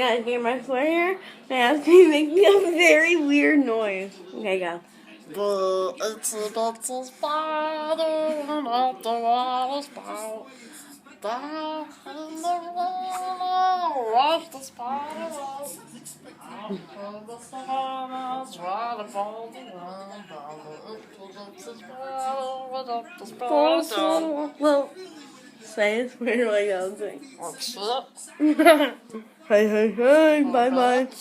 Guys, get my sweater and ask me making a very weird noise. Okay, go. The itsy bitsy spider went up the water spout. Down in the river, watch the spider out. After the savannah, try to fall the ground. Down the itsy bitsy spider went up the spider. Well, say it weird like I was saying. What's up? Hey, hey, hey, bye bye.